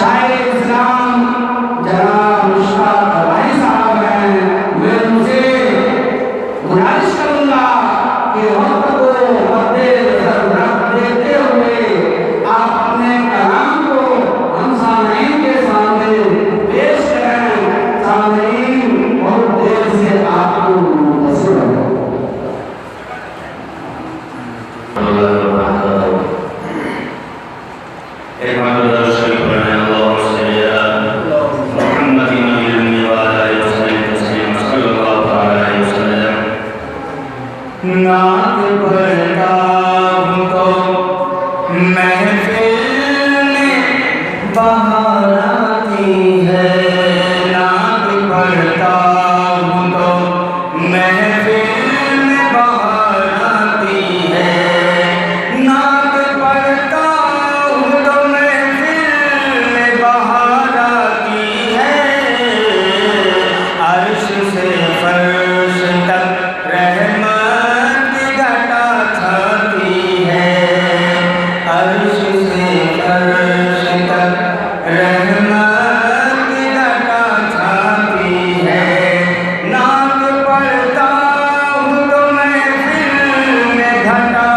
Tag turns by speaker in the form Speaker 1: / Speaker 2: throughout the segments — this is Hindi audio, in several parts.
Speaker 1: शायर इस्लाम जनाब मुश्ताक भाई साहब हैं, मैं उनसे गुजारिश करूंगा कि वक्त को मद्देनजर देखते हुए आप अपने कलाम को हम सामईन के सामने पेश करें। सामईन बहुत देर से आपको मुंतज़िर हैं।
Speaker 2: नात पढ़ता हूँ तो महफिल में बहार आती है, नात पढ़ता हूँ तो महफिल में बहार आती है, नात पढ़ता हूँ तो महफिल में बहार आती है, अर्श से फर्श तक रहमत अर्श से अर्श तक रहमत की घटा छाती है, नात पढ़ता हूँ तो महफिल में घटा,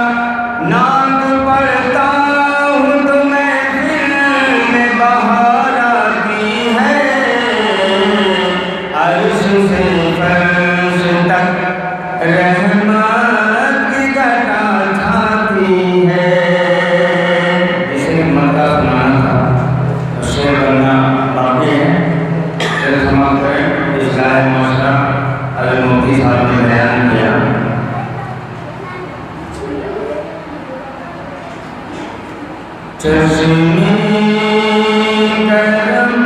Speaker 2: नात पढ़ता हूँ तो महफिल में बहार आती है, अर्श से फर्श तक रहमत की घटा छाती है। करना बाकी है, चलो समाप्त करें। इस लायक मौसरा हज़रत मुफ्ती साहब ने बयान किया। चश्मे करम